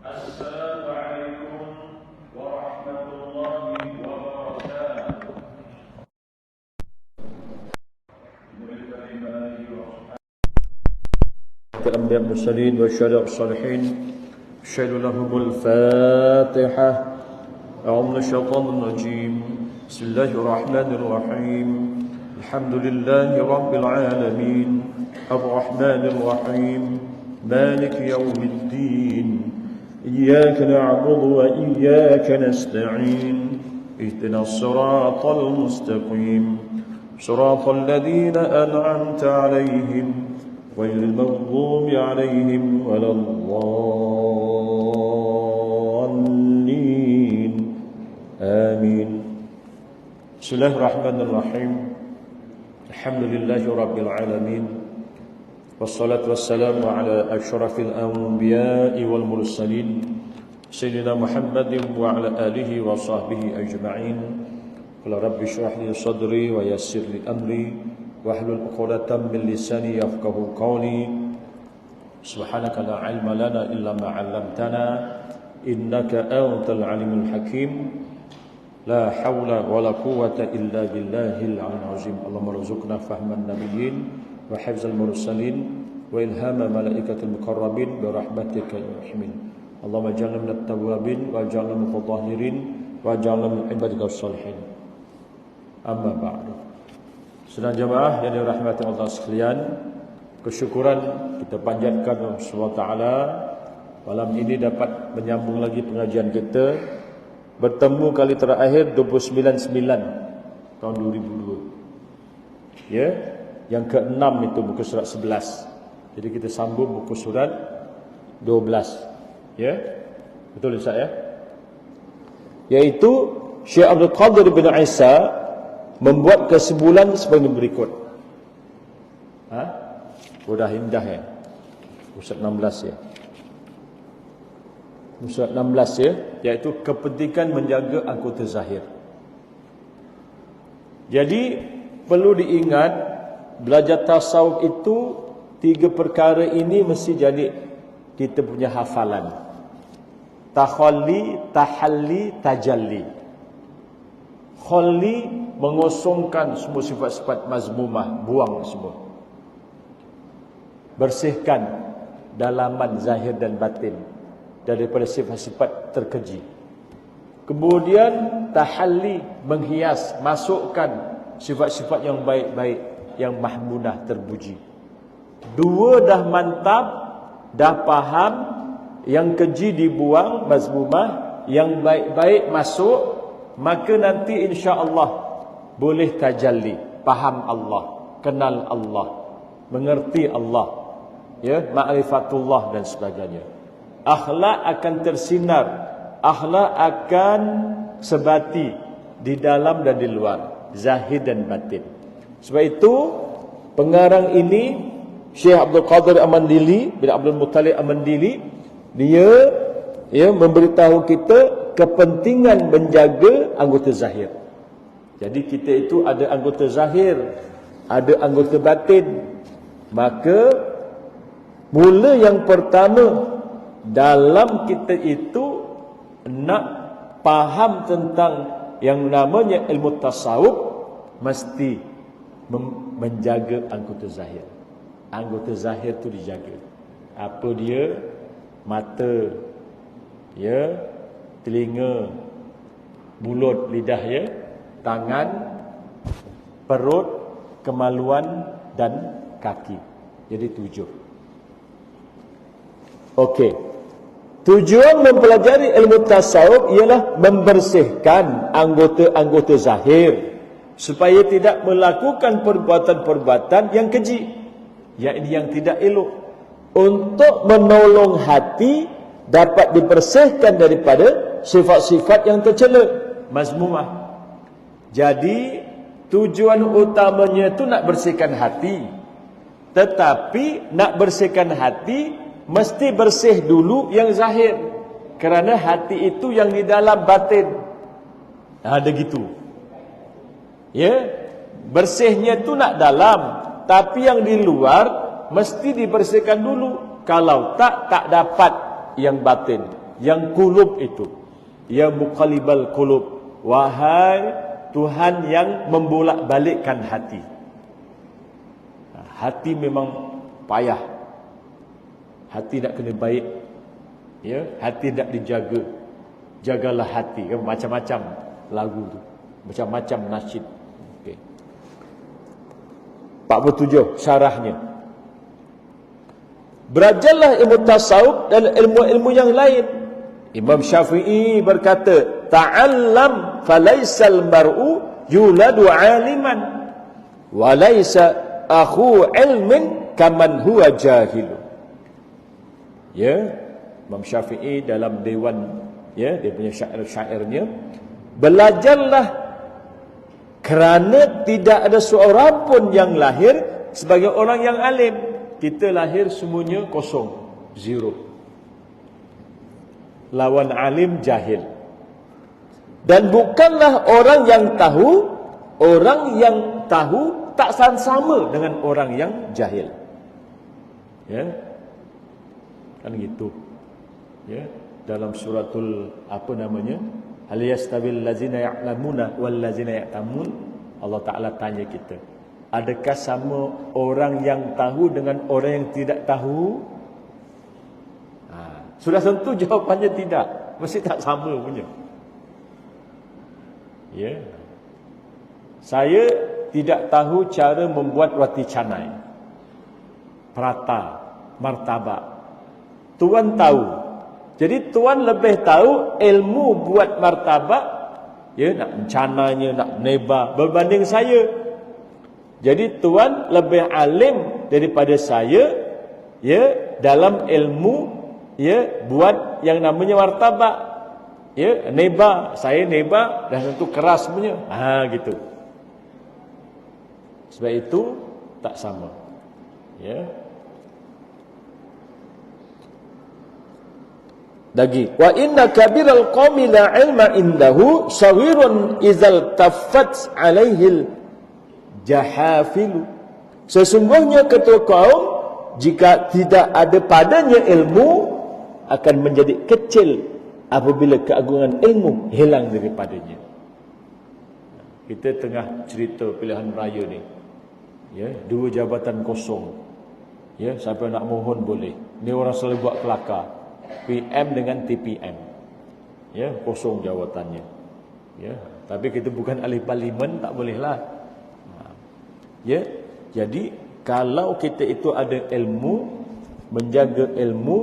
Assalamualaikum warahmatullahi wabarakatuh. الأنبياء المرسلين والشهداء الصالحين أشهد لهم الفاتحة. أعوذ من الشيطان الرجيم. بسم الله الرحمن الرحيم. الحمد لله رب العالمين الرحمن الرحيم مالك يوم الدين إياك نعبد وإياك نستعين اهدنا الصراط المستقيم صراط الذين أنعمت عليهم غير المغضوب عليهم ولا الضالين آمين. بسم الله الرحمن الرحيم. الحمد لله رب العالمين والصلاة والسلام على أشرف الأنبياء والمرسلين سيدنا محمد وعلى آله وصحبه أجمعين. قل رب اشرح لي صدري ويسر لي أمري واحلل عقدة من لساني يفقهوا قولي. سبحانك لا علم لنا إلا ما علمتنا إنك أنت العليم الحكيم. لا حول ولا قوة إلا بالله العلي العظيم. اللهم ارزقنا فهم النبيين وحفظ المرسلين وإلهام ملائكة المقربين برحمتك يا رحمن. اللهم اجعلنا من التوابين واجعلنا من المتطهرين واجعلنا من عبادك الصالحين. Amma ba'du. Sedang jemaah yang dirahmati Allah sekalian, kesyukuran kita panjatkan Allah SWT malam ini dapat menyambung lagi pengajian kita. Bertemu kali terakhir 29/9 tahun 2002. Ya, yang ke-6 itu buku surat 11. Jadi kita sambung buku surat 12. Ya. Betul Ustaz ya? Yaitu Syekh Abdul Qadir bin Isa membuat kesimpulan sebagai berikut. Sudah indah ya. Surat 16 ya. Surat 16 ya, iaitu kepentingan menjaga anggota zahir. Jadi perlu diingat, belajar tasawuf itu 3 perkara ini mesti jadi kita punya hafalan. Takhalli, tahalli, tajalli. Khalli mengosongkan semua sifat-sifat mazmumah, buang semua. Bersihkan dalaman zahir dan batin daripada sifat-sifat terkeji. Kemudian tahalli, menghias, masukkan sifat-sifat yang baik-baik, yang mahmunah, terpuji. 2 dah mantap, dah faham, yang keji dibuang, mazmumah, yang baik-baik masuk, maka nanti insya-Allah boleh tajalli, faham Allah, kenal Allah, mengerti Allah, ya, ma'rifatullah dan sebagainya. Akhlak akan tersinar, akhlak akan sebati di dalam dan di luar, zahir dan batin. Sebab itu pengarang ini Syekh Abdul Qadir Amandili bin Abdul Muttalib Amandili, dia memberitahu kita kepentingan menjaga anggota zahir. Jadi kita itu ada anggota zahir, ada anggota batin. Maka mula yang pertama dalam kita itu nak faham tentang yang namanya ilmu tasawuf, mesti menjaga anggota zahir. Anggota zahir itu dijaga. Apa dia? Mata, ya, telinga, mulut, lidah, ya, tangan, perut, kemaluan dan kaki. Jadi 7. Okey. Tujuan mempelajari ilmu tasawuf ialah membersihkan anggota-anggota zahir supaya tidak melakukan perbuatan-perbuatan yang keji, yakni yang tidak elok, untuk menolong hati dapat dibersihkan daripada sifat-sifat yang tercela, mazmumah. Jadi tujuan utamanya itu nak bersihkan hati. Tetapi nak bersihkan hati mesti bersih dulu yang zahir, kerana hati itu yang di dalam batin. Ada gitu. Ya, bersihnya itu nak dalam, tapi yang di luar mesti dibersihkan dulu. Kalau tak dapat yang batin, yang kulub itu. Ya muqallibal qulub, wahai Tuhan yang membolak-balikkan hati. Hati memang payah. Hati nak kena baik. Ya, hati nak dijaga. Jagalah hati. Macam-macam lagu tu. Macam-macam nasyid. Okey. 47 syarahnya. Belajarlah ilmu tasawuf dan ilmu-ilmu yang lain. Imam Syafi'i berkata, ta'allam falaisal mar'u yuladu 'aliman wa laisa akhu ilmin kaman huwa jahil. Ya, Imam Syafi'i dalam dewan, ya, dia punya syair-syairnya, belajarlah kerana tidak ada seorang pun yang lahir sebagai orang yang alim. Kita lahir semuanya kosong, zero. Lawan alim jahil. Dan bukanlah orang yang tahu tak sama dengan orang yang jahil. Ya. Kan gitu. Ya, dalam suratul apa namanya? Hal yastawil ladzina ya'lamuna wal ladzina ya'tamun? Allah Taala tanya kita, adakah sama orang yang tahu dengan orang yang tidak tahu? Sudah tentu jawapannya tidak. Mesti tak sama punya. Ya. Saya tidak tahu cara membuat roti canai, prata, martabak. Tuan tahu. Jadi tuan lebih tahu ilmu buat martabak, ya, nak mencananya, nak neba, berbanding saya. Jadi tuan lebih alim daripada saya, ya, dalam ilmu, ya, buat yang namanya martabak. Ya, neba, saya neba dah tentu keras punya. Gitu. Sebab itu tak sama. Ya. Lagi, wa inna kabiral qaumi la ilma indahu saghirun idzal taffat alaihil jahafilu. Sesungguhnya ketua kaum, jika tidak ada padanya ilmu, akan menjadi kecil apabila keagungan ilmu hilang daripadanya. Kita tengah cerita pilihan raya ni. Ya, 2 jabatan kosong. Ya, siapa nak mohon boleh. Ni orang selalu buat kelakar. PM dengan TPM. Ya, kosong jawatannya. Ya, tapi kita bukan ahli parlimen, tak bolehlah. Ya, jadi kalau kita itu ada ilmu, menjaga ilmu,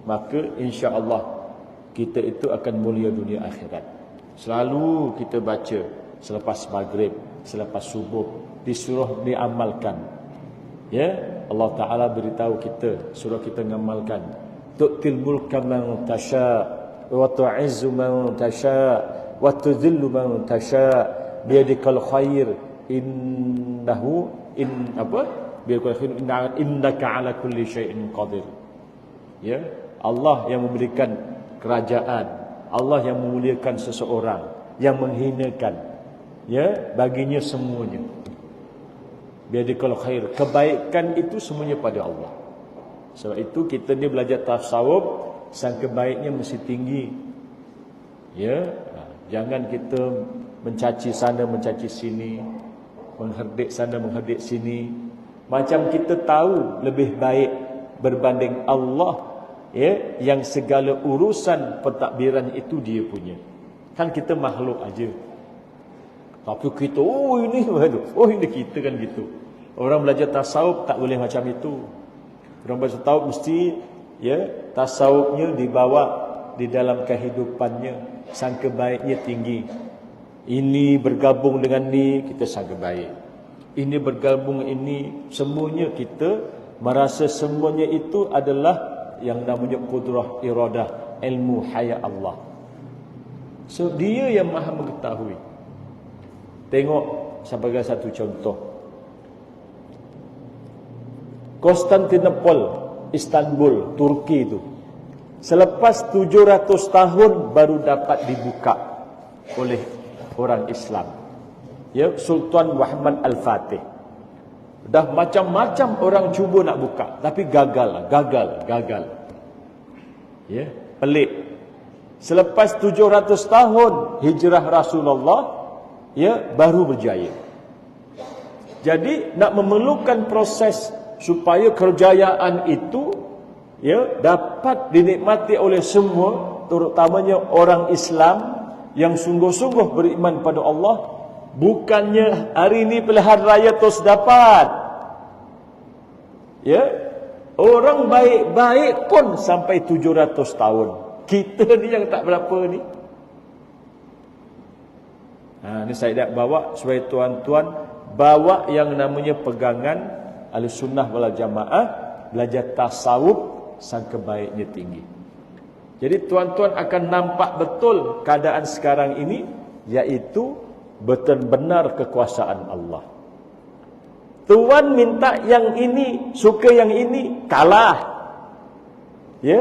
maka insya-Allah kita itu akan mulia dunia akhirat. Selalu kita baca selepas maghrib, selepas subuh, disuruh diamalkan. Ya, Allah Taala beritahu kita, suruh kita ngamalkan. Tu'til mulka man tasha wa tu'izzu man tasha wa tudhillu man tasha biyadikal khair innahu biyadikal khair innaka ala kulli syai'in qadir. Ya, Allah yang memberikan kerajaan, Allah yang memuliakan seseorang, yang menghinakan, ya, baginya semuanya. Biyadikal khair, kebaikan itu semuanya pada Allah. Sebab itu kita ni belajar tasawuf, sangka baiknya mesti tinggi. Ya, jangan kita mencaci sana, mencaci sini, mengherdik sana, mengherdik sini. Macam kita tahu lebih baik berbanding Allah, ya, yang segala urusan pentadbiran itu dia punya. Kan kita makhluk aja. Tapi kita, ini kita kan gitu. Orang belajar tasawuf tak boleh macam itu. Orang belajar tasawuf mesti, ya, tasawufnya dibawa di dalam kehidupannya, sangka baiknya tinggi. Ini bergabung dengan ni, kita sangka baik. Ini bergabung ini, semuanya kita merasa semuanya itu adalah yang namanya qudrah iradah, ilmu haya Allah. So dia yang maha mengetahui. Tengok sebagai satu contoh, Konstantinopel, Istanbul, Turki itu selepas 700 tahun baru dapat dibuka oleh orang Islam. Ya, Sultan Muhammad Al-Fatih. Dah macam-macam orang cuba nak buka, tapi gagal. Ya, pelik. Selepas 700 tahun hijrah Rasulullah, ya, baru berjaya. Jadi nak memerlukan proses supaya kerjayaan itu, ya, dapat dinikmati oleh semua, terutamanya orang Islam yang sungguh-sungguh beriman pada Allah. Bukannya hari ini pilihan raya terus dapat. Ya, orang baik-baik pun sampai 700 tahun. Kita ni yang tak berapa ni. Ini saya nak bawa supaya tuan-tuan bawa yang namanya pegangan Ahlussunnah wal Jamaah, belajar tasawuf sangka baiknya tinggi. Jadi tuan-tuan akan nampak betul keadaan sekarang ini, iaitu benar-benar kekuasaan Allah. Tuan minta yang ini, suka yang ini, kalah. Ya,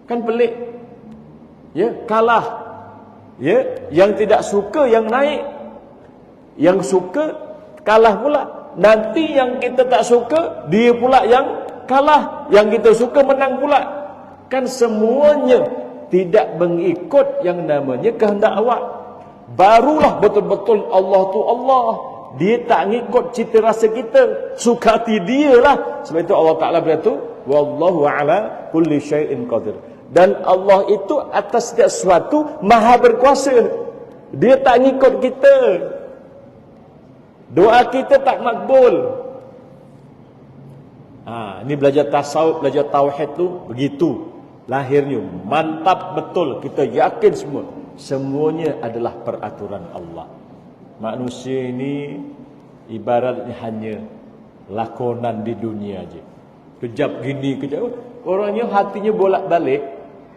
kan pelik. Ya, kalah. Ya, yang tidak suka yang naik, yang suka kalah pula. Nanti yang kita tak suka, dia pula yang kalah, yang kita suka menang pula. Kan semuanya tidak mengikut yang namanya kehendak awak. Barulah betul-betul Allah tu Allah. Dia tak ngikut cita rasa kita, suka hati dia lah. Sebab itu Allah Ta'ala berkata, wallahu ala kulli syai'in qadir. Dan Allah itu atas setiap sesuatu maha berkuasa. Dia tak ngikut kita. Doa kita tak makbul. Ini belajar tasawuf, belajar tauhid tu begitu lahirnya. Mantap betul, kita yakin semua. Semuanya adalah peraturan Allah. Manusia ini ibaratnya hanya lakonan di dunia aja. Kejap gini, kejap. Orangnya hatinya bolak-balik.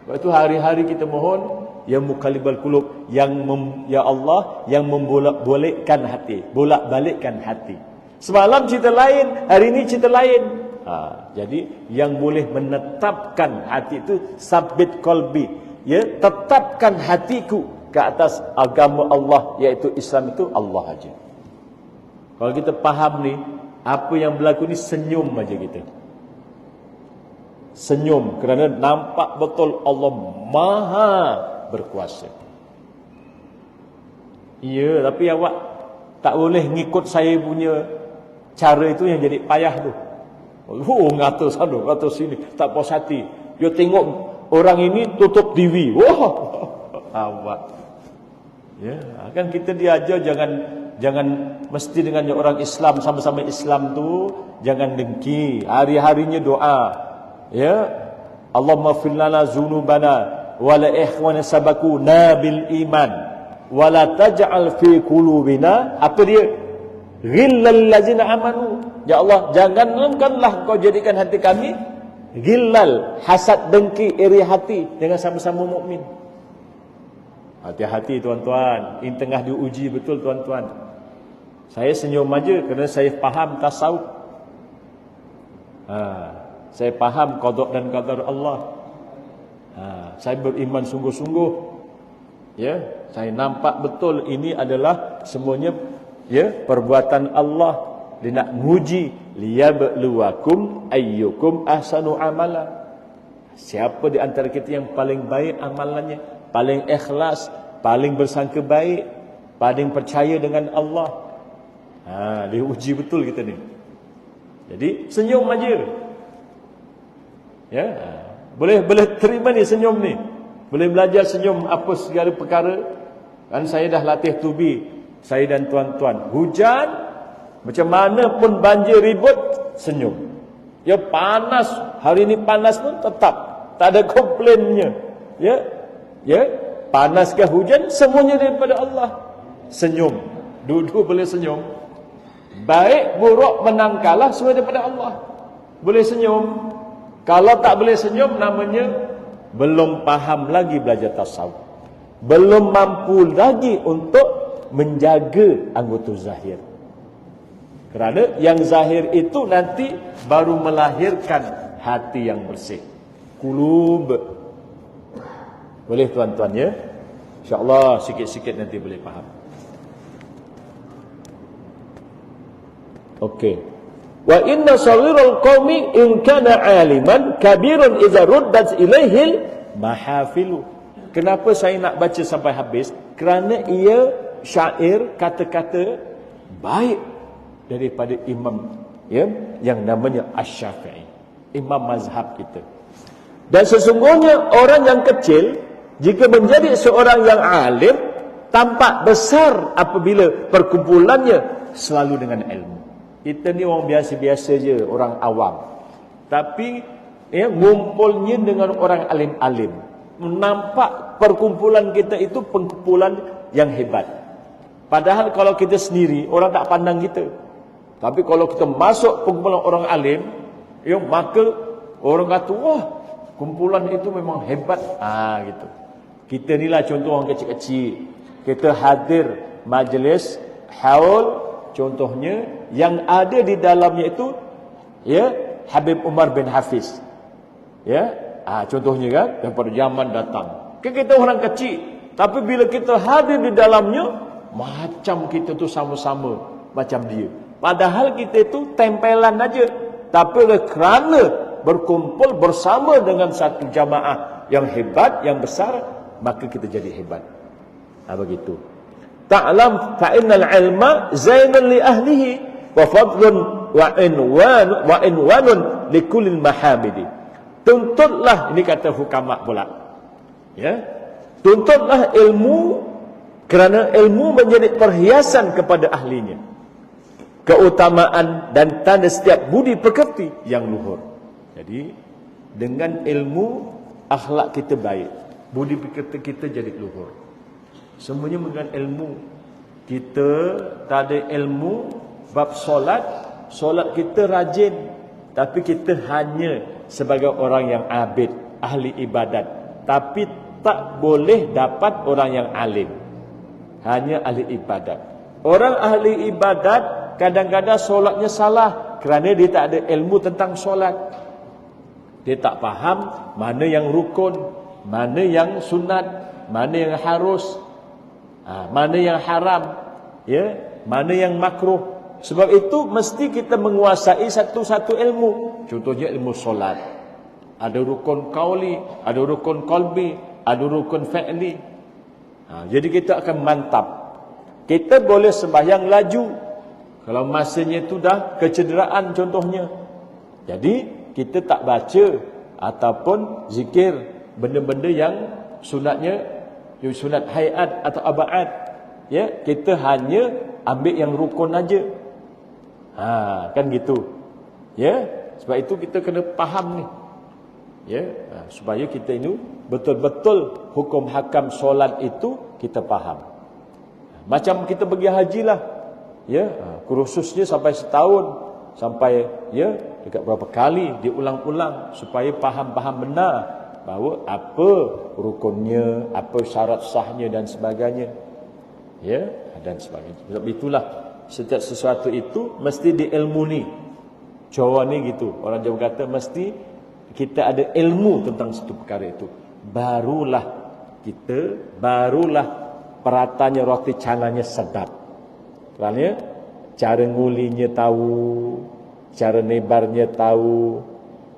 Sebab itu hari-hari kita mohon, ya Muqallibal Qulub, ya Allah yang membolak-balikkan hati, bolak-balikkan hati. Semalam cerita lain, hari ini cerita lain. Jadi yang boleh menetapkan hati itu sabit qalbi, ya, tetapkan hatiku ke atas agama Allah, iaitu Islam, itu Allah aja. Kalau kita faham ni, apa yang berlaku ni, senyum aja kita. Senyum kerana nampak betul Allah maha berkuasa. Ya, tapi awak tak boleh ngikut saya punya cara itu, yang jadi payah tu. Ngata sana, ngata sini, tak puas hati. Dia tengok orang ini tutup diri. Wah, awak. Ya, kan kita diajar jangan mesti dengan orang Islam, sama-sama Islam tu jangan dengki. Hari-harinya doa. Ya, Allahumma fir lana dzunubana wa la ikhwana sabaquna bil iman wa la taj'al fi qulubina, apa dia? Ghillal ladzina amanu. Ya Allah, janganlah kau jadikan hati kami ghillal, hasad, dengki, iri hati dengan sama-sama mukmin. Hati-hati tuan-tuan, ini tengah diuji betul tuan-tuan. Saya senyum aja kerana saya faham tasawuf. Saya faham qada dan qadar Allah. Saya beriman sungguh-sungguh. Ya, saya nampak betul ini adalah semuanya, ya, perbuatan Allah. Dia nak nguji, liyabluwakum ayyukum ahsanu amala. Siapa di antara kita yang paling baik amalannya, paling ikhlas, paling bersangka baik, paling percaya dengan Allah. Dia uji betul kita ni. Jadi senyum aja. Ya, boleh terima ni senyum ni. Boleh belajar senyum apa segala perkara. Kan saya dah latih tubi, saya dan tuan-tuan. Hujan, macam mana pun banjir ribut, senyum. Ya, panas, hari ini panas pun tetap tak ada komplainnya. Ya, panas ke hujan, semuanya daripada Allah. Senyum, duduk boleh senyum. Baik buruk menang kalah, semua daripada Allah. Boleh senyum. Kalau tak boleh senyum, namanya belum faham lagi belajar tasawuf, belum mampu lagi untuk menjaga anggota zahir. Kerana yang zahir itu nanti baru melahirkan hati yang bersih, qulub. Boleh tuan-tuan, ya? InsyaAllah sikit-sikit nanti boleh faham. Okey. Wa inna saghirul qaumi in kana aliman kabirun idza ruddat ilaihil mahafilu. Kenapa saya nak baca sampai habis? Kerana ia syair, kata-kata baik daripada imam, ya, yang namanya Asy-Syafi'i, imam mazhab kita. Dan sesungguhnya orang yang kecil jika menjadi seorang yang alim tampak besar apabila perkumpulannya selalu dengan ilmu. Kita ni orang biasa-biasa je, orang awam. Tapi ya, ngumpulnya dengan orang alim-alim. Nampak perkumpulan kita itu perkumpulan yang hebat. Padahal kalau kita sendiri, orang tak pandang kita. Tapi kalau kita masuk perkumpulan orang alim, ya, maka orang kata, wah, kumpulan itu memang hebat. Gitu. Kita ni lah contoh orang kecil-kecil. Kita hadir majlis haul, contohnya yang ada di dalamnya itu, ya, Habib Umar bin Hafiz. Ya, contohnya kan, daripada zaman datang. Kita orang kecil, tapi bila kita hadir di dalamnya, macam kita tu sama-sama macam dia. Padahal kita itu tempelan aja. Tapi kerana berkumpul bersama dengan satu jamaah yang hebat, yang besar, maka kita jadi hebat. Begitu. Ta'lam fa innal ilma zainun li ahlihi wa fadlun wa inwanun li kullil mahamidi. Tuntutlah, ini kata hukama pula. Ya. Tuntutlah ilmu kerana ilmu menjadi perhiasan kepada ahlinya. Keutamaan dan tanda setiap budi pekerti yang luhur. Jadi dengan ilmu akhlak kita baik, budi pekerti kita jadi luhur. Semuanya dengan ilmu. Kita tak ada ilmu bab solat, solat kita rajin, tapi kita hanya sebagai orang yang abid, ahli ibadat, tapi tak boleh dapat orang yang alim. Hanya ahli ibadat. Orang ahli ibadat kadang-kadang solatnya salah kerana dia tak ada ilmu tentang solat. Dia tak faham mana yang rukun, mana yang sunat, mana yang harus, mana yang haram, ya, mana yang makruh. Sebab itu mesti kita menguasai satu-satu ilmu. Contohnya ilmu solat. Ada rukun qauli, ada rukun qalbi, ada rukun fi'li. Jadi kita akan mantap. Kita boleh sembahyang laju kalau masanya itu dah kecederaan contohnya. Jadi kita tak baca ataupun zikir benda-benda yang sunatnya, sunat hayat atau abaat. Ya, kita hanya ambil yang rukun aja. Kan gitu. Ya, sebab itu kita kena faham ni. Ya, supaya kita ini betul-betul hukum hakam solat itu kita faham. Macam kita pergi haji lah. Ya, kursusnya sampai setahun, sampai ya dekat berapa kali diulang-ulang supaya faham-faham benar bahawa apa rukunnya, apa syarat sahnya dan sebagainya. Ya, dan sebagainya. Sebab itulah setiap sesuatu itu mesti diilmuni. Jawa ni gitu. Orang Jawa kata mesti kita ada ilmu tentang satu perkara itu. Barulah peratanya roti canangnya sedap. Kerana cara ngulinya tahu, cara nebarnya tahu,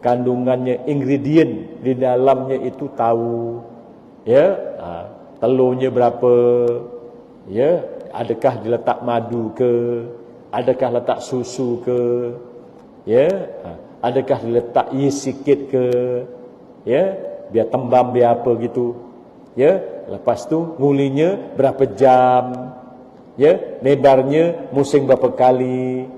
kandungannya, ingredient di dalamnya itu tahu. Ya, telurnya berapa? Ya, adakah diletak madu ke? Adakah letak susu ke? Ya, adakah diletak yeast sikit ke? Ya, biar tembam biar apa gitu. Ya, lepas tu ngulinya berapa jam? Ya, nebarnya musim berapa kali?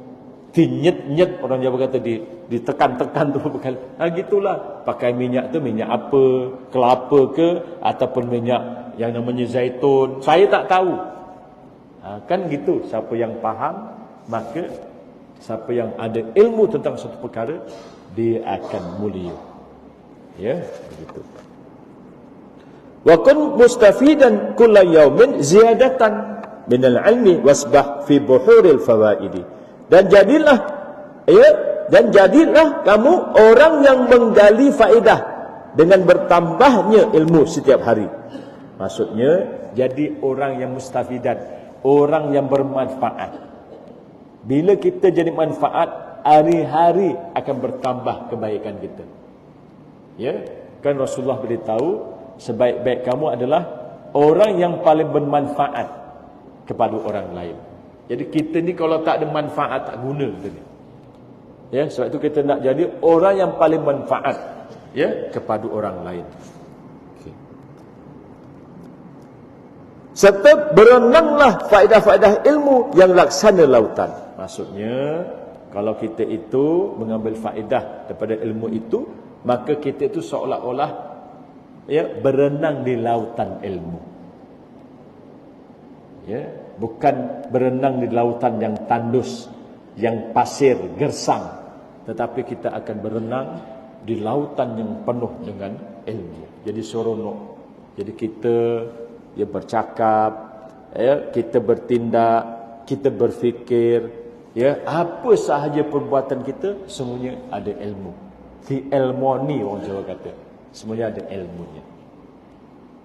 Dinyet-nyet, orang Jawa kata ditekan-tekan tu berapa kali. Gitulah. Pakai minyak tu minyak apa? Kelapa ke ataupun minyak yang namanya zaitun? Saya tak tahu. Kan gitu. Siapa yang faham, maka siapa yang ada ilmu tentang satu perkara, dia akan mulia. Ya, begitu. Wa kun mustafidan kulla yaumin ziyadatan minal ilmi wasbah fi buhuril fawaidi. Dan jadilah kamu orang yang menggali faedah dengan bertambahnya ilmu setiap hari. Maksudnya jadi orang yang mustafidan, orang yang bermanfaat. Bila kita jadi manfaat, hari-hari akan bertambah kebaikan kita. Ya, kan Rasulullah beritahu, sebaik-baik kamu adalah orang yang paling bermanfaat kepada orang lain. Jadi kita ni kalau tak ada manfaat, tak guna kita ni. Ya, sebab itu kita nak jadi orang yang paling manfaat, ya, kepada orang lain. Okay. Serta berenanglah faedah-faedah ilmu yang laksana lautan. Maksudnya, kalau kita itu mengambil faedah daripada ilmu itu, maka kita itu seolah-olah, ya, berenang di lautan ilmu. Ya, bukan berenang di lautan yang tandus, yang pasir, gersang, tetapi kita akan berenang di lautan yang penuh dengan ilmu. Jadi seronok. Jadi kita, ya, bercakap, ya, kita bertindak, kita berfikir, ya, apa sahaja perbuatan kita semuanya ada ilmu. Fi ilmoni orang Jawa kata, semuanya ada ilmunya.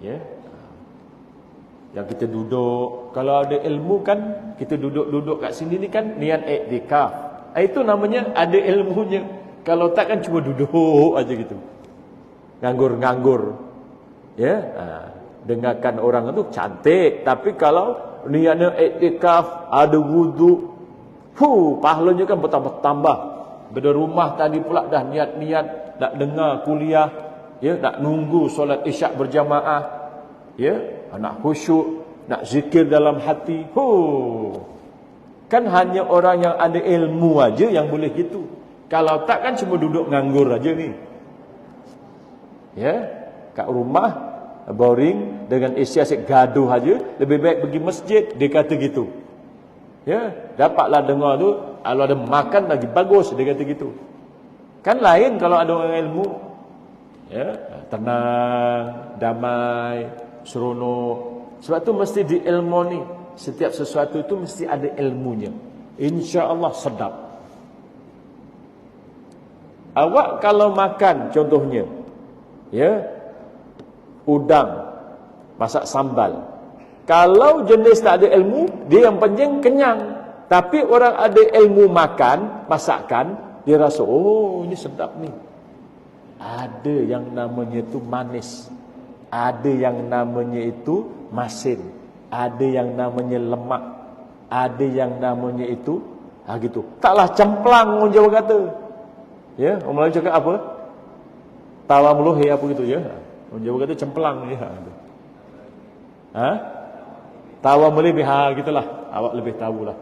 Ya. Yang kita duduk, kalau ada ilmu kan, kita duduk-duduk kat sini ni kan niat iktikaf. Itu namanya ada ilmunya. Kalau tak kan cuma duduk aja gitu, nganggur-nganggur. Ya, dengarkan orang itu cantik, tapi kalau niatnya iktikaf, ada wudu, pahalanya kan bertambah-tambah. Beda rumah tadi pula dah niat-niat nak dengar kuliah, ya, nak nunggu solat isyak berjamaah, ya, nak khusyuk, nak zikir dalam hati. Kan hanya orang yang ada ilmu aja yang boleh gitu. Kalau tak kan cuma duduk nganggur aja ni. Ya, kat rumah boring dengan isi asyik gaduh aja, lebih baik pergi masjid, dia kata gitu. Ya, dapatlah dengar tu, kalau ada makan lagi bagus, dia kata gitu. Kan lain kalau ada orang ilmu. Ya, tenang, damai, seronok. Sebab tu mesti diilmoni. Setiap sesuatu itu mesti ada ilmunya. InsyaAllah sedap. Awak kalau makan contohnya, ya, udang masak sambal, kalau jenis tak ada ilmu, dia yang penting kenyang. Tapi orang ada ilmu makan, masakan, dia rasa, oh ini sedap ni. Ada yang namanya itu manis, ada yang namanya itu masin, ada yang namanya lemak, ada yang namanya itu gitu. Taklah cemplang orang Jawa kata. Ya, orang Melayu cakap apa? Tawa meluhi apa gitu ya. Orang Jawa kata cemplang ya. Tawa melebih, gitulah. Awak lebih tahulah.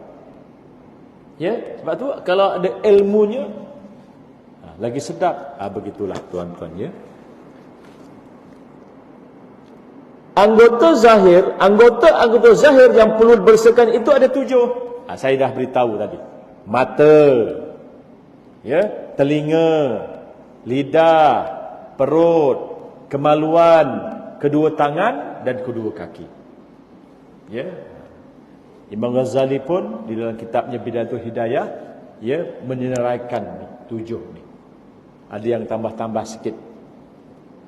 Ya, sebab tu kalau ada ilmunya lagi sedap. Begitulah tuan-tuan ya. Anggota zahir yang perlu dibersihkan itu ada 7. Saya dah beritahu tadi. Mata, ya, telinga, lidah, perut, kemaluan, kedua tangan dan kedua kaki. Ya. Imam Ghazali pun di dalam kitabnya Bidayatul Hidayah, ya, meneraikan 7 ni. Ada yang tambah-tambah sikit.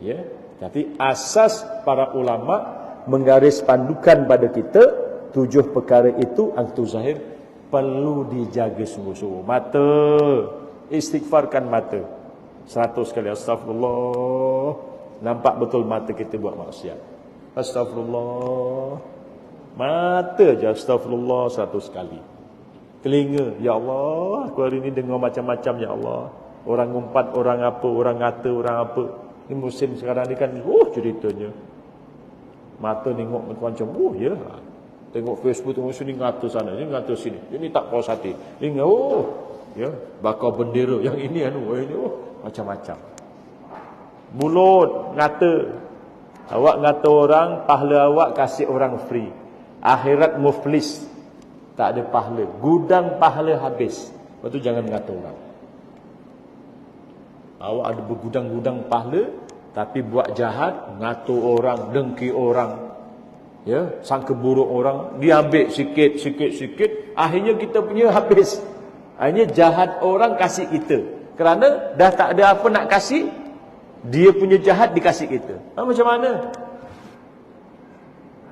Ya. Jadi asas para ulama menggaris pandukan pada kita 7 perkara itu anggota zahir perlu dijaga sungguh-sungguh. Mata, istighfarkan mata 100 kali astagfirullah. Nampak betul mata kita buat maksiat. Astagfirullah. Mata je astagfirullah 100 kali. Telinga, ya Allah, aku hari ini dengar macam-macam, ya Allah. Orang ngumpat, orang apa, orang ngata, orang apa. Ini musim sekarang ni kan, ceritanya. Mata tengok macam-macam, ya. Tengok Facebook, tengok sini, ngata sana, ini ngata sini. Ini tak puas hati. Ini, ya, bakar bendera. Yang ini, ini, macam-macam. Mulut, ngata. Awak ngata orang, pahala awak kasih orang free. Akhirat muflis. Tak ada pahala. Gudang pahala habis. Lepas tu jangan ngata orang. Awak ada bergudang-gudang pahala, tapi buat jahat, ngatur orang, dengki orang, ya, sangka buruk orang, diambil sikit, akhirnya kita punya habis. Akhirnya jahat orang kasih kita. Kerana dah tak ada apa nak kasih, dia punya jahat dikasih kita. Macam mana?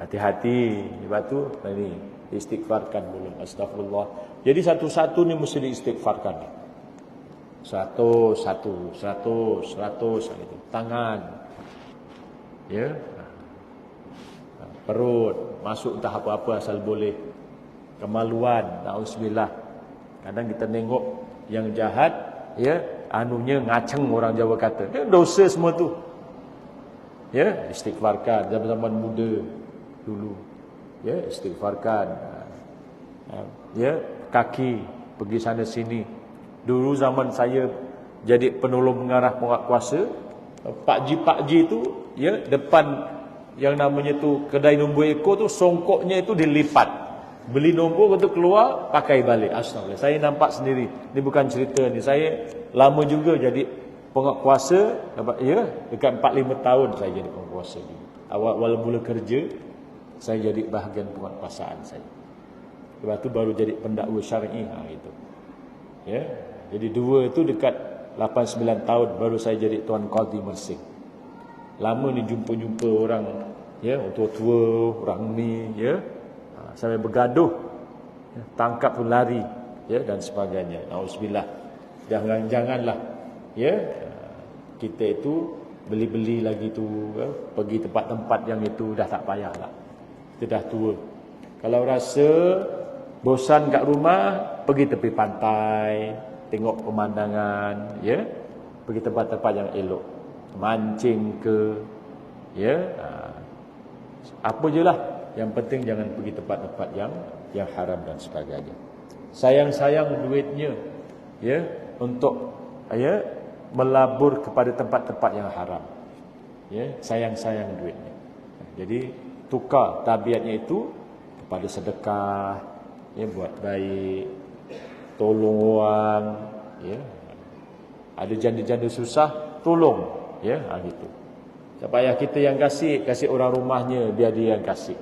Hati-hati. Sebab tu, ini, Istighfarkan mulut. Astagfirullah. Jadi satu-satu ni mesti diistighfarkan. 100 gitu. Tangan. Ya. Perut, masuk entah apa-apa asal boleh. Kemaluan, na'udzubillah. Kadang kita tengok yang jahat, ya, anunya ngaceng orang Jawa kata. Dia dosa semua tu. Ya, istighfarkan zaman-zaman muda dulu. Ya, istighfarkan. Ya, kaki pergi sana sini. Dulu zaman saya jadi penolong mengarah penguasa, Pak Ji tu, ya, depan yang namanya tu kedai nombor ekor tu, songkoknya itu dilipat. Beli nombor untuk keluar, pakai balik. Astagfirullah. Saya nampak sendiri. Ini bukan cerita ni. Saya lama juga jadi penguasa, ya, dekat 4-5 tahun saya jadi penguasa juga. Awal mula kerja, saya jadi bahagian penguasaan saya. Lepas tu baru jadi pendakwa syar'i, itu. Ya. Jadi dua itu dekat 8-9 tahun baru saya jadi Tuan Qadhi Mersing. Lama ni jumpa orang, ya, tua-tua, orang ni, ya, sampai bergaduh, ya, tangkap pun lari, ya, dan sebagainya. Nauzubillah. Janganlah, ya, kita itu beli-beli lagi tu, ya, pergi tempat-tempat yang itu dah tak payahlah. Kita dah tua. Kalau rasa bosan kat rumah, pergi tepi pantai, tengok pemandangan, ya, pergi tempat-tempat yang elok, mancing ke, ya, apa je lah. Yang penting jangan pergi tempat-tempat yang haram dan sebagainya. Sayang-sayang duitnya, ya, untuk, ya, melabur kepada tempat-tempat yang haram. Ya, sayang-sayang duitnya. Jadi tukar tabiatnya itu kepada sedekah, ya, buat baik, tolong orang, ya. Ada janda-janda susah, tolong, ya, gitu. Supaya kita yang kasih orang rumahnya, biar dia yang kasih.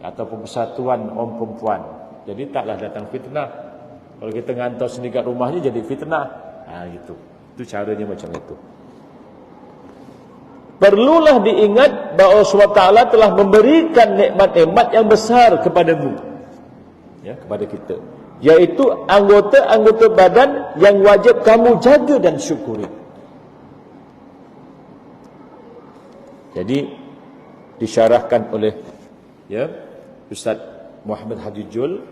Ataupun persatuan orang perempuan. Jadi taklah datang fitnah. Kalau kita ngantau sendiri kat rumahnya jadi fitnah. Gitu. Itu caranya macam itu. Perlulah diingat bahawa Allah SWT telah memberikan nikmat-nikmat yang besar kepadamu, ya, kepada kita, yaitu anggota-anggota badan yang wajib kamu jaga dan syukuri. Jadi disyarahkan oleh, ya, Ustaz Muhammad Hadi Jul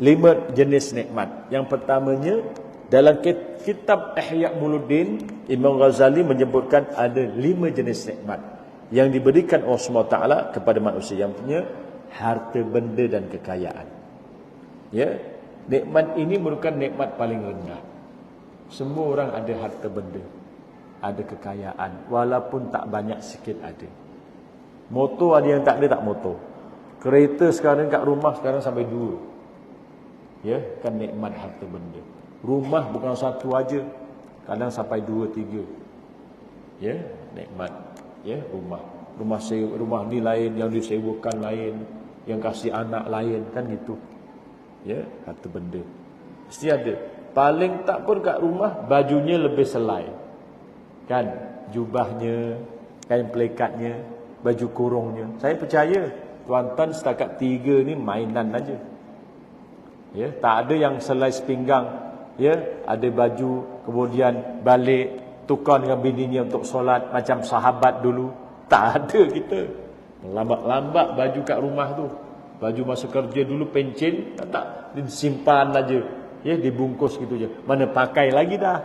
5 jenis nikmat. Yang pertamanya dalam kitab Ihya Ulumuddin, Imam Ghazali menyebutkan ada 5 jenis nikmat yang diberikan Allah SWT kepada manusia, yang punya harta benda dan kekayaan. Ya, nikmat ini merupakan nikmat paling rendah. Semua orang ada harta benda, ada kekayaan, walaupun tak banyak, sikit ada. Motor ada yang tak ada, tak motor. Kereta sekarang kat rumah sekarang sampai 2. Ya, kan nikmat harta benda. Rumah bukan satu aja, kadang sampai 2-3. Ya, nikmat, ya, rumah. Rumah ni lain, yang disewakan lain, yang kasih anak lain, kan gitu. Ya, harta benda. Mesti ada. Paling tak pun kat rumah bajunya lebih selai. Kan, jubahnya, kain pelekatnya, baju kurungnya. Saya percaya tuan-tuan setakat 3 ni mainan aja. Ya, tak ada yang selai sepinggang, ya, ada baju kemudian balik tukar dengan bininya untuk solat macam sahabat dulu. Tak ada kita. Lambat-lambat baju kat rumah tu. Baju masa kerja dulu pencen, tak disimpan aja. Ya, dibungkus gitu je. Mana pakai lagi dah.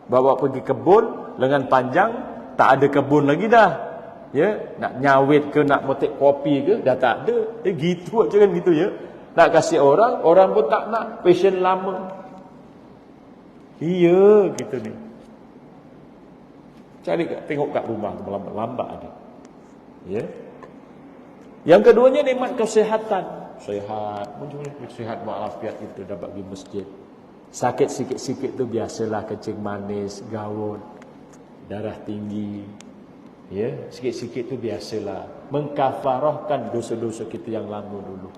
Bawa pergi kebun lengan panjang, tak ada kebun lagi dah. Ya, nak nyawit ke, nak motek kopi ke, dah tak ada. Gitu aja kan, gitu ya. Nak kasih orang pun tak nak, fashion lama. Iya, gitu ni. Cari tengok kat rumah, lambat-lambat ada. Ya. Yang keduanya nikmat kesihatan. Sehat, muncul sehat walafiat itu dapat pergi masjid. Sakit sikit-sikit tu biasalah, kencing manis, gaut, darah tinggi. Ya, sikit-sikit tu biasalah, mengkafarahkan dosa-dosa kita yang lama dulu.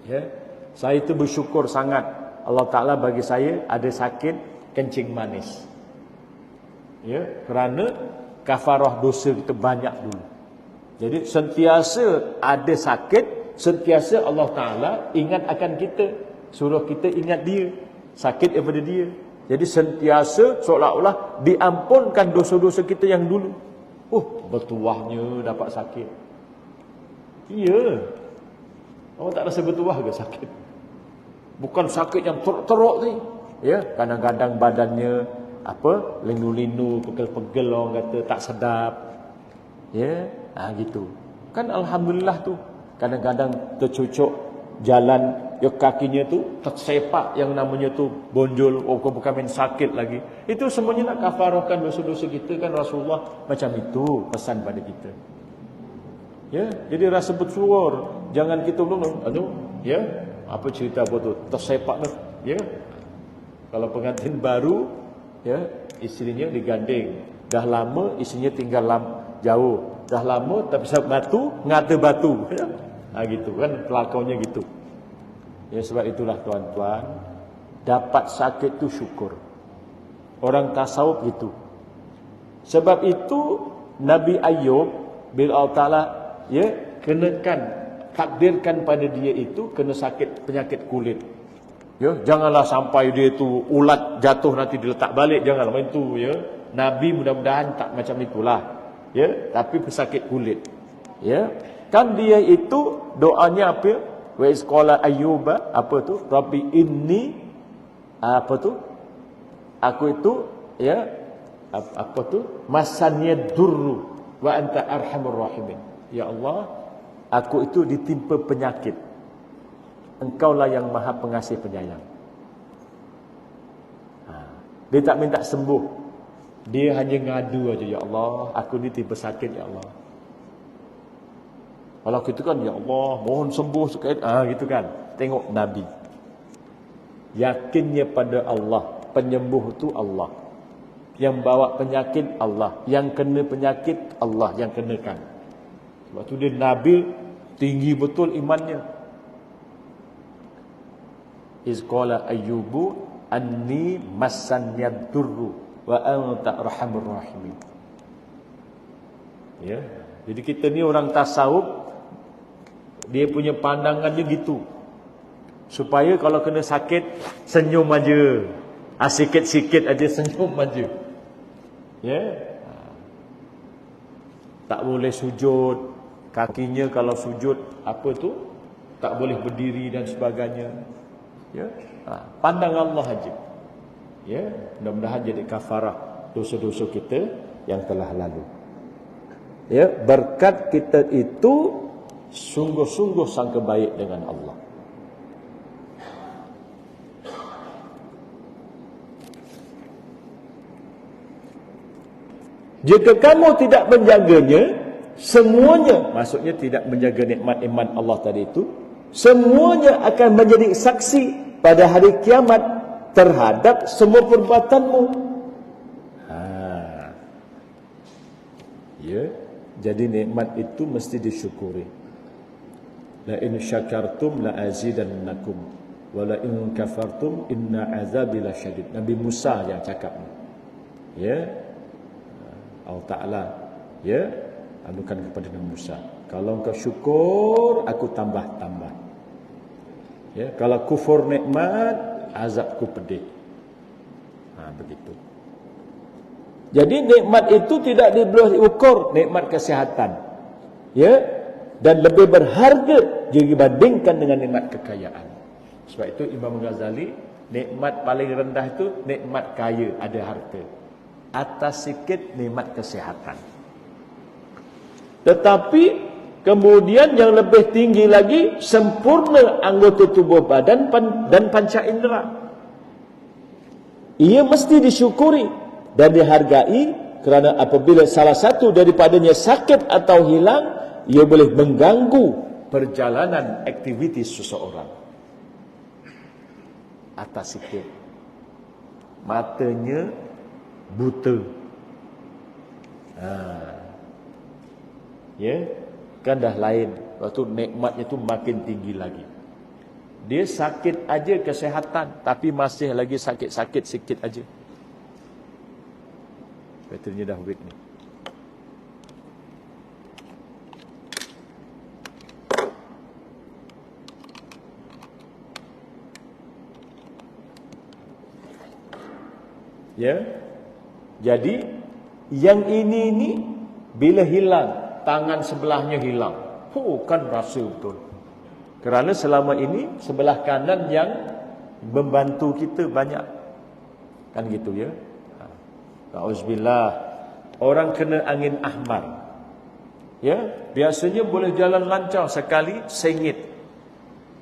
Ya, saya itu bersyukur sangat Allah Ta'ala bagi saya ada sakit kencing manis. Ya, kerana kafarah dosa kita banyak dulu. Jadi sentiasa ada sakit sentiasa Allah Ta'ala ingat akan kita, suruh kita ingat dia, sakit daripada dia. Jadi sentiasa seolah-olah diampunkan dosa-dosa kita yang dulu. Bertuahnya dapat sakit. Ya. Awak tak rasa bertuah ke sakit? Bukan sakit yang teruk-teruk ni. Ya, kadang-kadang badannya lindu-lindu, pegel-pegel, orang kata tak sedap. Ya, gitu. Kan alhamdulillah tu. Kadang-kadang tercucuk jalan, kakinya tu tersepak yang namanya tu bonjol, bukan main sakit lagi. Itu semuanya nak kafarahkan dosa-dosa kita kan. Rasulullah macam itu pesan pada kita. Ya, jadi rasa bersyukur. Jangan kita belum ya, apa cerita apa tu, tersepak tu, ya. Kalau pengantin baru, ya, isterinya digandeng. Dah lama isterinya tinggal jauh. Dah lama tak bisa batu, ngata batu. Ya. Gitu kan kelakuannya gitu. Ya, sebab itulah tuan-tuan, dapat sakit tu syukur. Orang tasawuf gitu. Sebab itu Nabi Ayub bila Allah Ta'ala takdirkan pada dia itu kena sakit penyakit kulit. Ya, janganlah sampai dia itu ulat jatuh nanti diletak balik, janganlah main tu, ya. Nabi mudah-mudahan tak macam itulah. Ya, tapi pesakit kulit. Ya. Kan dia itu doanya apa? Wa isqala ayyuba Rabbi inni aku itu, ya, masanya durru wa anta arhamur rahimin. Ya Allah, aku itu ditimpa penyakit. Engkaulah yang maha pengasih penyayang. Dia tak minta sembuh. Dia hanya ngadu aja, ya Allah, aku ni tiba sakit, ya Allah. Kalau kita kan, ya Allah, mohon sembuh sekali. Gitu kan. Tengok Nabi. Yakinnya pada Allah. Penyembuh itu Allah. Yang bawa penyakit Allah. Yang kena penyakit Allah yang kenakan. Sebab tu dia Nabi tinggi betul imannya. Izqala ayyubu anni massanyad durru wa anta arhamur rahimin. Ya, jadi kita ni orang tasawuf, dia punya pandangannya gitu. Supaya kalau kena sakit senyum aja. Sikit-sikit aja senyum aja. Ya. Tak boleh sujud. Kakinya kalau sujud tak boleh berdiri dan sebagainya. Ya. Pandang Allah aja. Ya, mudah-mudahan jadi kafarah dosa-dosa kita yang telah lalu. Ya, berkat kita itu sungguh-sungguh sangka baik dengan Allah. Jika kamu tidak menjaganya, semuanya, maksudnya tidak menjaga nikmat iman Allah tadi itu, semuanya akan menjadi saksi pada hari kiamat terhadap semua perbuatanmu. Ya, jadi nikmat itu mesti disyukuri. La in syakartum la azidannakum wa la in kafartum inna azabi lasyadid. Nabi Musa yang cakap ni. Ya. Allah Ta'ala anukan kepada Nabi Musa, kalau engkau syukur aku tambah-tambah. Ya, kalau kufur nikmat azabku pedih. Begitu. Jadi nikmat itu tidak boleh diukur, nikmat kesehatan. Ya, dan lebih berharga jika dibandingkan dengan nikmat kekayaan. Sebab itu Imam Ghazali, nikmat paling rendah itu nikmat kaya, ada harta. Atas sikit nikmat kesehatan. Tetapi kemudian yang lebih tinggi lagi, sempurna anggota tubuh badan dan panca indera. Ia mesti disyukuri dan dihargai, kerana apabila salah satu daripadanya sakit atau hilang, ia boleh mengganggu perjalanan aktivitas seseorang. Atas sikit, matanya buta. Ya, kan dah lain. Waktu nikmatnya tu makin tinggi lagi. Dia sakit aja kesehatan, tapi masih lagi sakit-sakit sikit aja. Baterainya dah weak ni. Ya. Jadi yang ini bila hilang, tangan sebelahnya hilang. Kan rasa betul. Kerana selama ini sebelah kanan yang membantu kita banyak. Kan gitu ya. Auzubillah. Orang kena angin ahmar. Ya, biasanya boleh jalan lancar, sekali sengit.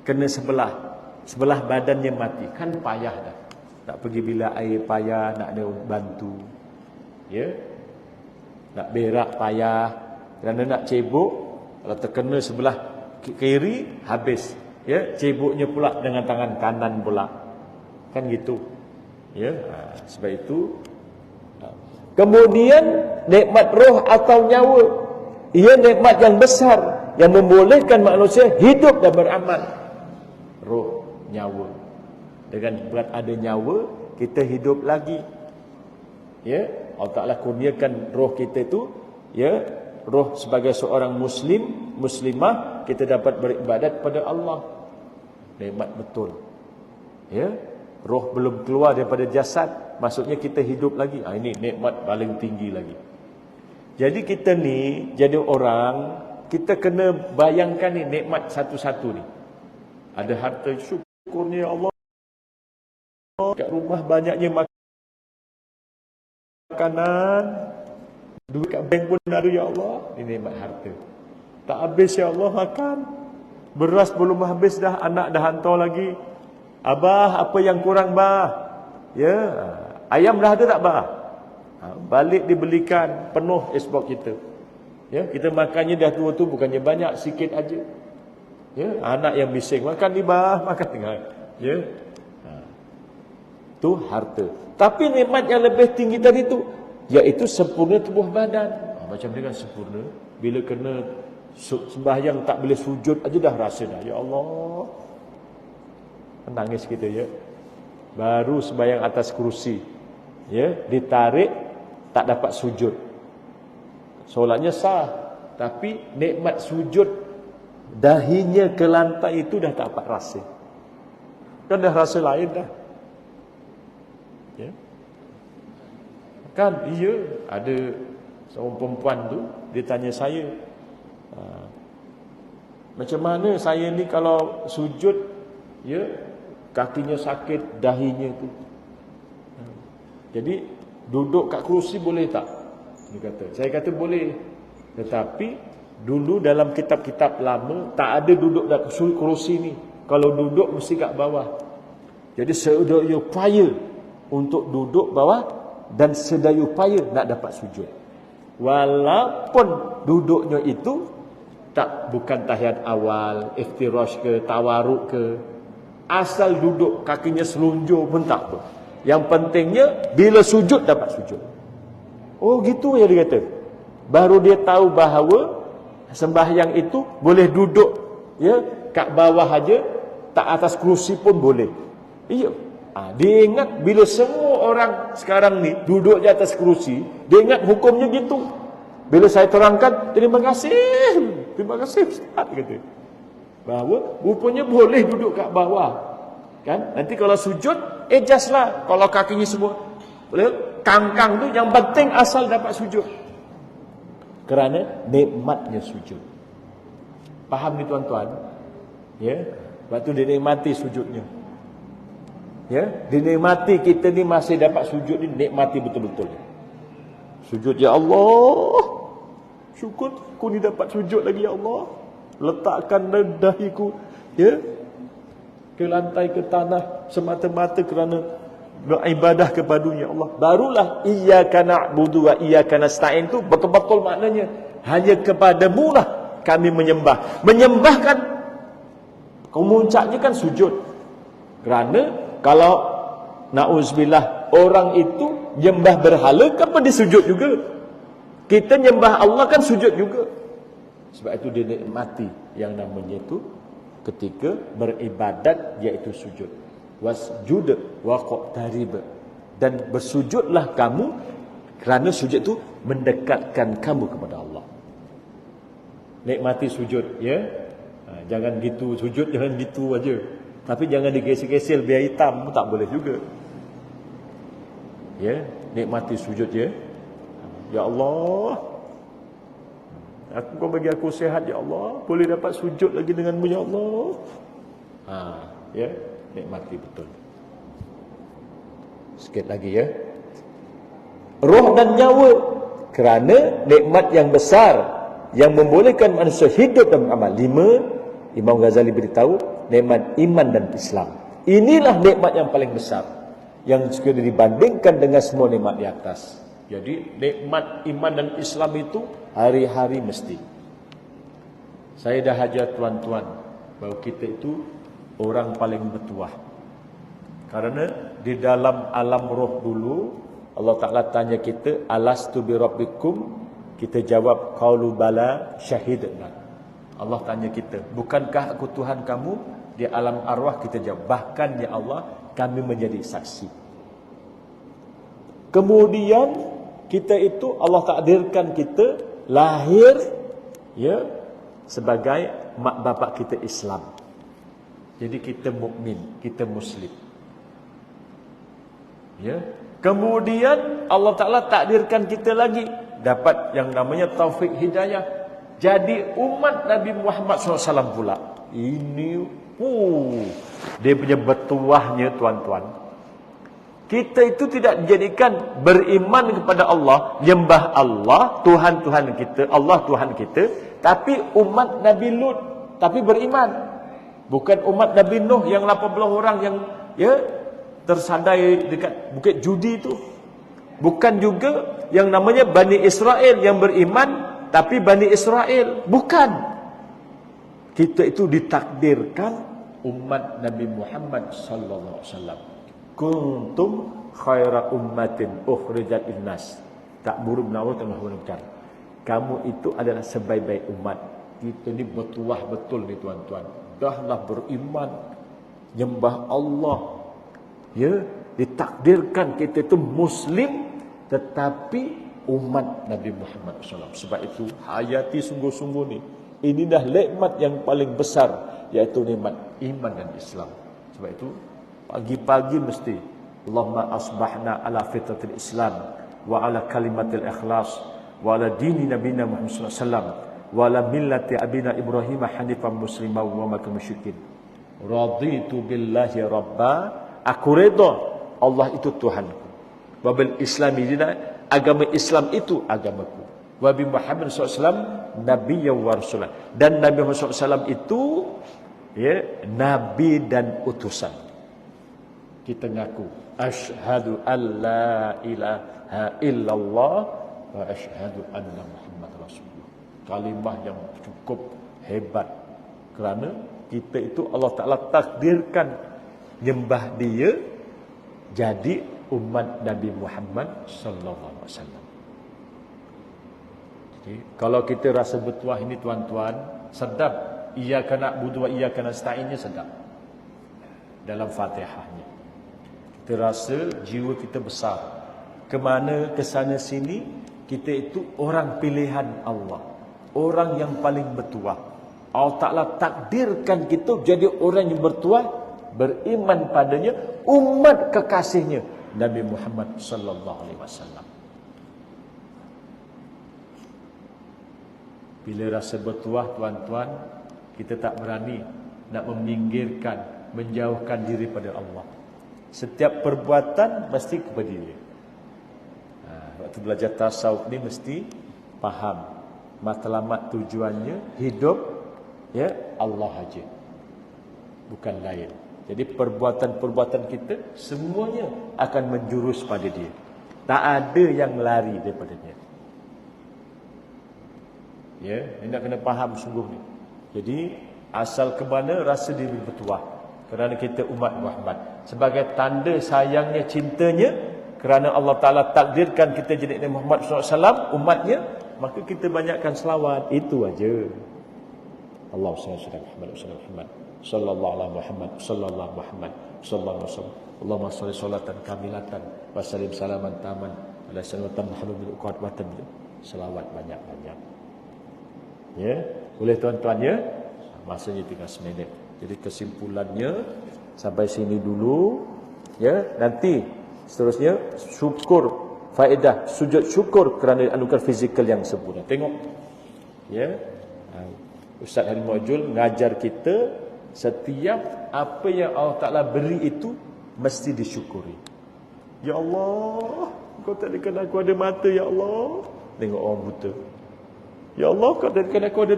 Kena sebelah badannya mati. Kan payah dah. Nak pergi bila air payah, nak ada bantu. Ya. Nak berak payah. Kerana nak cebok, kalau terkena sebelah kiri habis. Ya, ceboknya pula dengan tangan kanan pula. Kan gitu. Ya, sebab itu kemudian nikmat roh atau nyawa, ia nikmat yang besar yang membolehkan manusia hidup dan beramal. Roh, nyawa. Dengan berat ada nyawa, kita hidup lagi. Ya, Allah Ta'ala kurniakan roh kita itu, ya, roh sebagai seorang muslim, muslimah, kita dapat beribadat pada Allah. Nikmat betul. Ya, roh belum keluar daripada jasad, maksudnya kita hidup lagi. Ini nikmat paling tinggi lagi. Jadi kita ni jadi orang, kita kena bayangkan ni nikmat satu-satu ni. Ada harta, syukurnya Allah. Kat rumah banyaknya makanan, duit kat bank pun ada ya Allah. Ini nikmat harta. Tak habis ya Allah makan. Beras belum habis dah, anak dah hantar lagi. Abah, apa yang kurang bah? Ya, ayam dah ada tak bah? Balik dibelikan penuh esbok kita. Ya, kita makannya dah tua tu bukannya banyak, sikit aja. Ya, anak yang bising, makan ni bah, makan tengah. Ya. Tu harta. Tapi nikmat yang lebih tinggi tadi tu, iaitu sempurna tubuh badan. Macam dengan sempurna, bila kena sembahyang tak boleh sujud aja dah rasa dah, ya Allah. Nangis kita ya. Baru sembahyang atas kerusi, ya, ditarik tak dapat sujud. Solatnya sah, tapi nikmat sujud dahinya ke lantai itu dah tak dapat rasa. Kan dah rasa lain dah. Ya. Kan iya, ada seorang perempuan tu dia tanya saya, macam mana saya ni kalau sujud, ya, kakinya sakit, dahinya tu. Jadi duduk kat kerusi boleh tak? Dia kata. Saya kata boleh. Tetapi dulu dalam kitab-kitab lama tak ada duduk kat kerusi ni. Kalau duduk mesti kat bawah. Jadi sedaya upaya untuk duduk bawah dan sedaya upaya nak dapat sujud. Walaupun duduknya itu bukan tahiyat awal, iftirash ke, tawaruk ke, asal duduk kakinya selunjur pun tak apa. Yang pentingnya bila sujud dapat sujud. Oh gitu ya dia kata. Baru dia tahu bahawa sembahyang itu boleh duduk, ya, kat bawah aja, tak atas kerusi pun boleh. Iya. Dia ingat bila semua orang sekarang ni duduk di atas kerusi, dia ingat hukumnya gitu. Bila saya terangkan, terima kasih Ustaz, kata. Bahawa rupanya boleh duduk kat bawah. Kan? Nanti kalau sujud, adjust lah. Kalau kakinya semua boleh, kangkang tu yang penting asal dapat sujud. Kerana nikmatnya sujud. Faham ni tuan-tuan? Ya. Sebab tu dinikmati sujudnya. Ya, dinikmati kita ni masih dapat sujud ni, nikmati betul-betul. Sujud ya Allah. Syukur aku ni dapat sujud lagi ya Allah. Letakkan dahiku, ya, ke lantai, ke tanah semata-mata kerana beribadah kepada-Nya ya Allah. Barulah iyyaka na'budu wa iyyaka nasta'in tu betul-betul maknanya hanya kepadamu lah kami menyembah. Menyembah kan kemuncaknya kan sujud. Kerana kalau na'udzubillah orang itu nyembah berhala kan pun disujud juga. Kita nyembah Allah kan sujud juga. Sebab itu dia nikmati yang namanya itu ketika beribadat, iaitu sujud. Wasjud waqtarib, dan bersujudlah kamu kerana sujud itu mendekatkan kamu kepada Allah. Nikmati sujud, ya. Jangan gitu sujud, jangan gitu aja. Tapi jangan digesel-gesel biar hitam, tak boleh juga. Ya, nikmati sujud ya. Ya Allah, kau bagi aku sihat ya Allah, boleh dapat sujud lagi denganmu ya Allah. Ya, nikmati betul. Sikit lagi ya. Roh dan nyawa, kerana nikmat yang besar yang membolehkan manusia hidup dan beramal. 5, Imam Ghazali beritahu, nikmat iman dan Islam. Inilah nikmat yang paling besar, yang sekiranya dibandingkan dengan semua nikmat di atas. Jadi nikmat iman dan Islam itu hari-hari mesti. Saya dah ajar tuan-tuan bahawa kita itu orang paling bertuah. Karena di dalam alam roh dulu Allah Ta'ala tanya kita, alastu bi rabbikum? Kita jawab, qalu bala syahidna. Allah tanya kita, bukankah aku Tuhan kamu? Di alam arwah kita jawab, bahkan ya Allah, kami menjadi saksi. Kemudian kita itu Allah takdirkan kita lahir ya sebagai mak bapak kita Islam. Jadi kita mukmin, kita muslim. Ya. Kemudian Allah Ta'ala takdirkan kita lagi dapat yang namanya taufik hidayah, jadi umat Nabi Muhammad SAW pula. Ini dia punya bertuahnya tuan-tuan. Kita itu tidak dijadikan beriman kepada Allah, nyembah Allah, Tuhan-Tuhan kita, Allah Tuhan kita, tapi umat Nabi Lut, tapi beriman. Bukan umat Nabi Nuh yang 80 orang yang ya tersadai dekat Bukit Judi itu. Bukan juga yang namanya Bani Israel yang beriman, tapi Bani Israel. Bukan. Kita itu ditakdirkan umat Nabi Muhammad sallallahu alaihi wasallam. Kuntum khaira ummatin ukhrijat linnas ta'muru bil ma'ruf wa tanhauna 'anil munkar. Kamu itu adalah sebaik-baik umat. Kita ni bertuah betul ni tuan-tuan. Dahlah beriman, nyembah Allah. Ya, ditakdirkan kita itu muslim tetapi umat Nabi Muhammad SAW. Sebab itu hayati sungguh-sungguh ni. Ini dah nikmat yang paling besar, yaitu nikmat iman dan Islam. Sebab itu pagi-pagi mesti Allahumma asbahna ala fitratil Islam wa ala kalimatil ikhlas wa ala dini nabiyina Muhammad sallallahu alaihi wasallam wa ala millati abina Ibrahim hanifan musliman wa ma kana musyrikin. Raditu billahi rabba, aku redha Allah itu Tuhanku. Wa bil islami dina, agama Islam itu agamaku. Wa bi Muhammad sallallahu alaihi wasallam nabiyyan wa rasulan. Dan Nabi Muhammad SAW itu ya nabi dan utusan. Kita ngaku asyhadu alla ilaha illallah wa asyhadu anna Muhammad rasulullah. Kalimah yang cukup hebat, kerana kita itu Allah Ta'ala takdirkan nyembah dia jadi umat Nabi Muhammad sallallahu alaihi wasallam. Jadi kalau kita rasa bertuah ini tuan-tuan, sedap. Iyyaka na'budu wa iyyaka nasta'innya sedap dalam Fatihahnya. Kita rasa jiwa kita besar. Kemana, kesana sini, kita itu orang pilihan Allah, orang yang paling bertuah. Allah Ta'ala takdirkan kita jadi orang yang bertuah, beriman padanya, umat kekasihnya Nabi Muhammad sallallahu alaihi wasallam. Bila rasa bertuah tuan-tuan, kita tak berani nak meminggirkan, menjauhkan diri pada Allah. Setiap perbuatan mesti kepada dia. Waktu belajar tasawuf ni mesti faham matlamat tujuannya hidup ya Allah aja, bukan lain. Jadi perbuatan-perbuatan kita semuanya akan menjurus pada dia. Tak ada yang lari daripada dia. Ya, ini nak kena faham sungguh ni. Jadi asal ke mana rasa diri bertuah, kerana kita umat Muhammad. Sebagai tanda sayangnya, cintanya, kerana Allah Ta'ala takdirkan kita jadi Nabi Muhammad SAW, umatnya, maka kita banyakkan selawat. Itu aja. Allah sallallahu alaihi Muhammad sallallahu Muhammad sallallahu alaihi wasallam. Allahumma shalli salatan kamilatan wa sallim salaman taman ala sayyidina Muhammad bin uqad wa selawat banyak-banyak. Ya, boleh tuan-tuan ya. Masanya tinggal seminit. Jadi kesimpulannya sampai sini dulu ya. Nanti Seterusnya, syukur, faedah sujud syukur kerana anugerah fizikal yang sempurna. Tengok, ya, Ustaz Halim Mu'ajul ngajar kita setiap apa yang Allah Ta'ala beri itu mesti disyukuri. Ya Allah, Kau takdirkan aku ada mata, Ya Allah. Tengok orang buta. Ya Allah, Kau takdirkan aku ada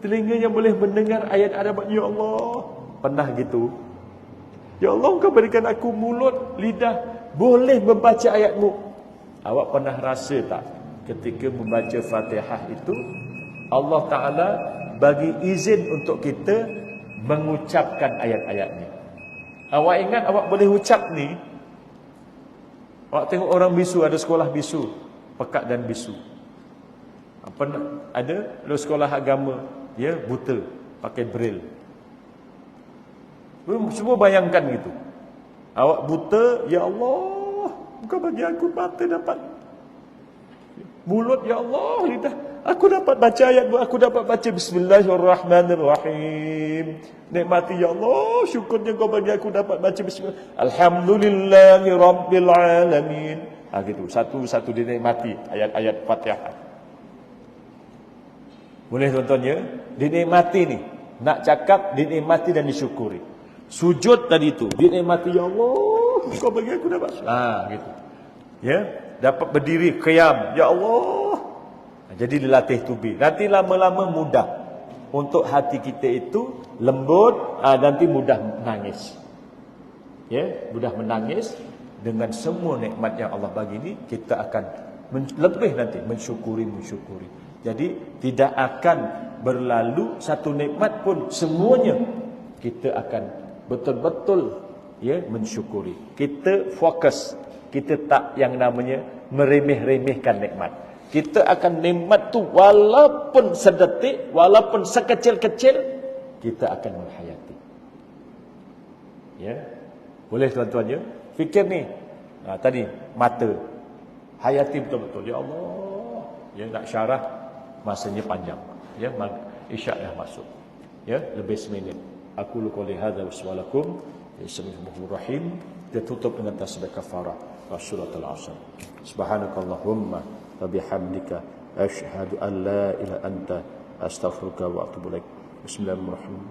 telinga yang boleh mendengar ayat-ayat. Ya Allah. Pernah gitu? Ya Allah, Kau berikan aku mulut, lidah, boleh membaca ayat-Mu. Awak pernah rasa tak ketika membaca Fatihah itu Allah Ta'ala bagi izin untuk kita mengucapkan ayat-ayatnya. Awak ingat awak boleh ucap ni. Awak tengok orang bisu, ada sekolah bisu, pekat dan bisu. Pernah ada sekolah agama, ya, buta, pakai braille. Semua bayangkan gitu. Awak buta, ya Allah, Kau bagi aku mata, dapat mulut, ya Allah, lidah, aku dapat baca ayat-Mu, aku dapat baca Bismillahirrahmanirrahim. Nikmati, ya Allah, syukurnya Kau bagi aku dapat baca Bismillah. Alhamdulillahi Rabbil Alamin. Gitu, satu-satu dinikmati ayat-ayat Fatihah. Boleh tuan-tuan, ya? Dinikmati ni. Nak cakap, dinikmati dan disyukuri. Sujud tadi itu, dinikmati, ya Allah, Kau bagi aku dapat. Gitu. Ya, dapat berdiri, qiyam, ya Allah. Jadi dilatih tubi. Nanti lama-lama mudah. Untuk hati kita itu lembut, nanti mudah menangis. Ya, mudah menangis dengan semua nikmat yang Allah bagi ini, kita akan lebih nanti mensyukuri. Jadi tidak akan berlalu satu nikmat pun, semuanya kita akan betul-betul, ya, mensyukuri. Kita fokus, kita tak yang namanya meremeh-remehkan nikmat. Kita akan nikmat tu walaupun sedetik, walaupun sekecil-kecil, kita akan menghayati. Ya, boleh tuan-tuan, ya? Fikir ni, tadi mata, hayati betul-betul. Ya Allah, ya, nak syarah masanya panjang. Ya, isyak dah masuk. Ya, lebih seminit. Aku qouli hadza wassalamualaikum. Bismillahirrahmanirrahim. Dia tutup dengan tasbih kafarah suratul Asr. Subhanakallahumma wa bihamdika asyhadu an la ilaha anta astaghfiruka wa atubu ilaik. Bismillahirrahmanirrahim.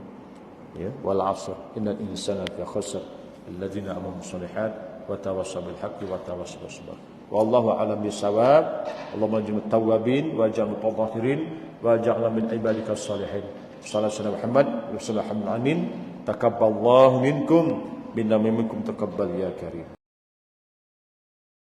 Ya, wal 'asr innal insana lafi khusr alladzina amanu shalihat wa tawassaw bil haqqi wa tawassaw bis sabr. Wallahu a'lam bissawab. Allahumma ij'alna tawwabin wa ij'alna mutatahhirin wa ij'alna min ibadikas salihin. Sallallahu alaihi Muhammad wa sallallahu amin. Taqabbalallahu minkum minna minkum taqabbal ya karim.